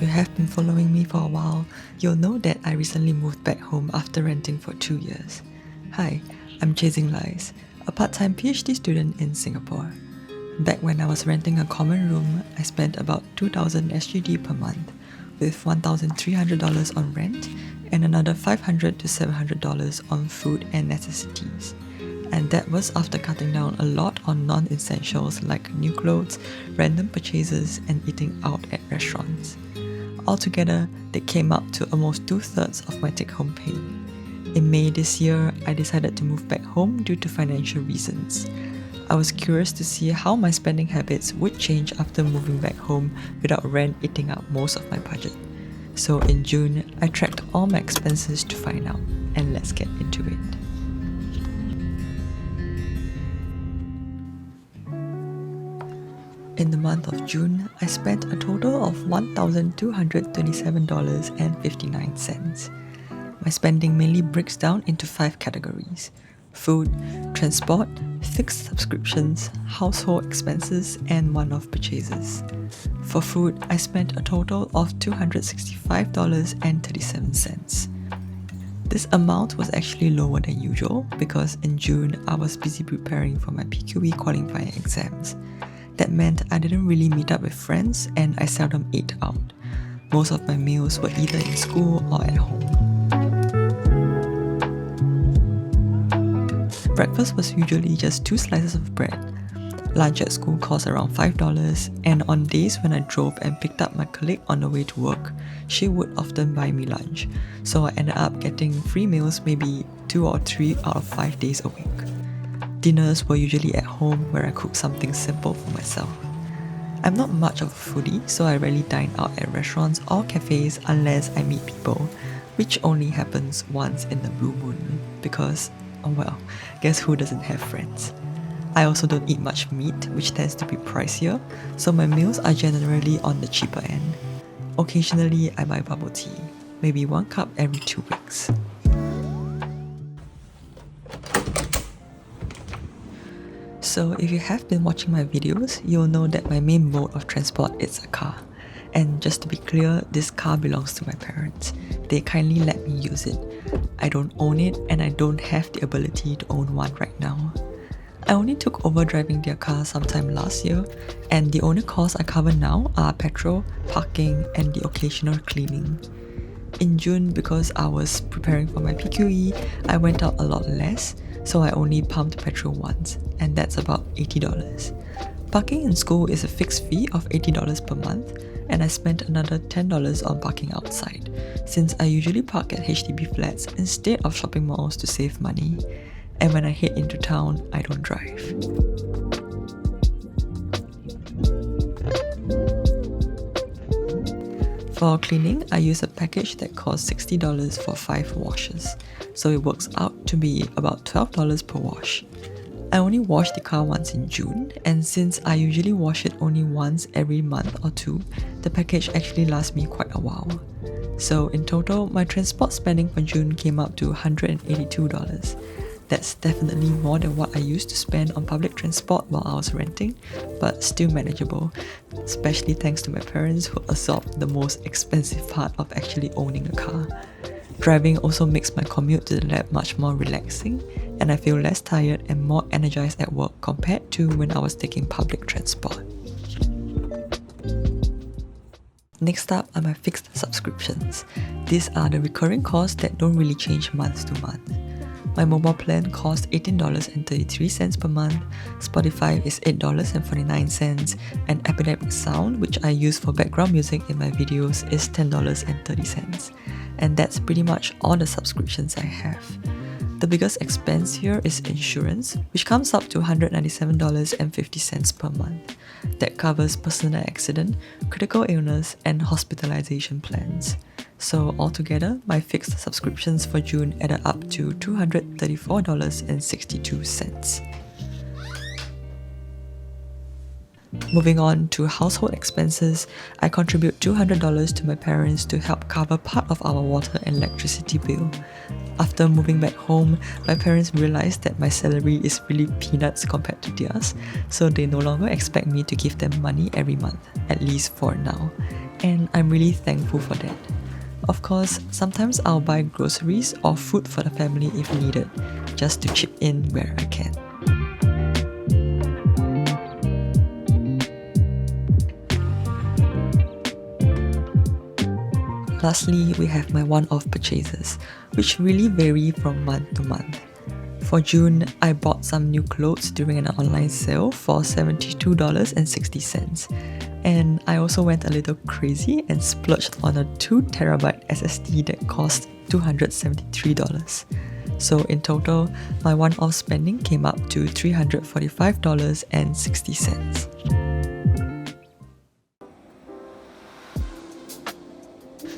you have been following me for a while, you'll know that I recently moved back home after renting for 2 years. Hi, I'm Chasing Lies, a part-time PhD student in Singapore. Back when I was renting a common room, I spent about 2,000 SGD per month, with $1,300 on rent and another $500 to $700 on food and necessities. And that was after cutting down a lot on non-essentials like new clothes, random purchases, and eating out at restaurants. Altogether, they came up to almost 2/3 of my take-home pay. In May this year, I decided to move back home due to financial reasons. I was curious to see how my spending habits would change after moving back home without rent eating up most of my budget. So in June, I tracked all my expenses to find out, and let's get into it. In the month of June, I spent a total of $1,227.59. My spending mainly breaks down into 5 categories: food, transport, fixed subscriptions, household expenses, and one-off purchases. For food, I spent a total of $265.37. This amount was actually lower than usual because in June I was busy preparing for my PQE qualifying exams. That meant I didn't really meet up with friends and I seldom ate out. Most of my meals were either in school or at home. Breakfast was usually just 2 slices of bread. Lunch at school cost around $5, and on days when I drove and picked up my colleague on the way to work, she would often buy me lunch, so I ended up getting free meals maybe 2 or 3 out of 5 days a week. Dinners were usually at home where I cooked something simple for myself. I'm not much of a foodie, so I rarely dine out at restaurants or cafes unless I meet people, which only happens once in the blue moon because, oh well, guess who doesn't have friends? I also don't eat much meat, which tends to be pricier, so my meals are generally on the cheaper end. Occasionally, I buy bubble tea, maybe 1 cup every 2 weeks. So if you have been watching my videos, you'll know that my main mode of transport is a car. And just to be clear, this car belongs to my parents. They kindly let me use it. I don't own it and I don't have the ability to own one right now. I only took over driving their car sometime last year, and the only costs I cover now are petrol, parking, and the occasional cleaning. In June, because I was preparing for my PQE, I went out a lot less, so I only pumped petrol once, and that's about $80. Parking in school is a fixed fee of $80 per month, and I spent another $10 on parking outside, since I usually park at HDB flats instead of shopping malls to save money. And when I head into town, I don't drive. For cleaning, I use a package that costs $60 for 5 washes, so it works out to be about $12 per wash. I only wash the car once in June, and since I usually wash it only once every month or 2, the package actually lasts me quite a while. So in total, my transport spending for June came up to $182. That's definitely more than what I used to spend on public transport while I was renting, but still manageable, especially thanks to my parents who absorbed the most expensive part of actually owning a car. Driving also makes my commute to the lab much more relaxing, and I feel less tired and more energized at work compared to when I was taking public transport. Next up are my fixed subscriptions. These are the recurring costs that don't really change month to month. My mobile plan costs $18.33 per month, Spotify is $8.49, and Epidemic Sound, which I use for background music in my videos, is $10.30. And that's pretty much all the subscriptions I have. The biggest expense here is insurance, which comes up to $197.50 per month. That covers personal accident, critical illness, and hospitalization plans. So altogether, my fixed subscriptions for June added up to $234.62. Moving on to household expenses, I contribute $200 to my parents to help cover part of our water and electricity bill. After moving back home, my parents realized that my salary is really peanuts compared to theirs, so they no longer expect me to give them money every month, at least for now. and I'm really thankful for that. Of course, sometimes I'll buy groceries or food for the family if needed, just to chip in where I can. Lastly, we have my one-off purchases, which really vary from month to month. For June, I bought some new clothes during an online sale for $72.60. And I also went a little crazy and splurged on a 2TB SSD that cost $273. So in total, my one-off spending came up to $345.60.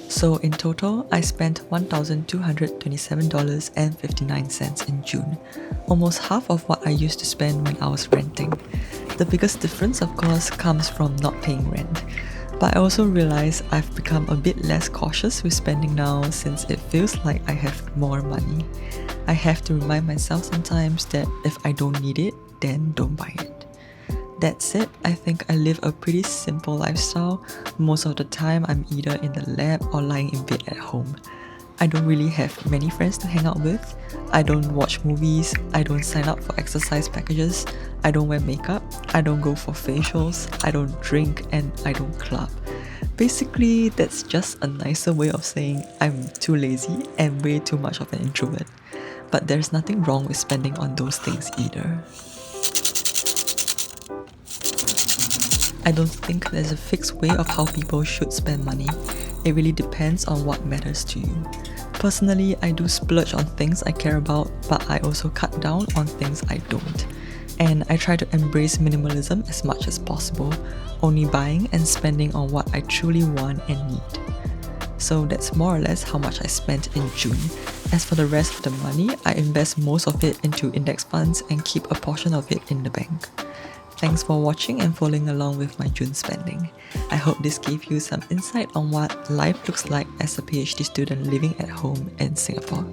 So in total, I spent $1,227.59 in June, almost half of what I used to spend when I was renting. The biggest difference, of course, comes from not paying rent. But I also realize I've become a bit less cautious with spending now since it feels like I have more money. I have to remind myself sometimes that if I don't need it, then don't buy it. That said, I think I live a pretty simple lifestyle. Most of the time, I'm either in the lab or lying in bed at home. I don't really have many friends to hang out with. I don't watch movies. I don't sign up for exercise packages. I don't wear makeup. I don't go for facials. I don't drink, and I don't club. Basically, that's just a nicer way of saying I'm too lazy and way too much of an introvert. But there's nothing wrong with spending on those things either. I don't think there's a fixed way of how people should spend money. It really depends on what matters to you. Personally, I do splurge on things I care about, but I also cut down on things I don't. And I try to embrace minimalism as much as possible, only buying and spending on what I truly want and need. So that's more or less how much I spent in June. As for the rest of the money, I invest most of it into index funds and keep a portion of it in the bank. Thanks for watching and following along with my June spending. I hope this gave you some insight on what life looks like as a PhD student living at home in Singapore.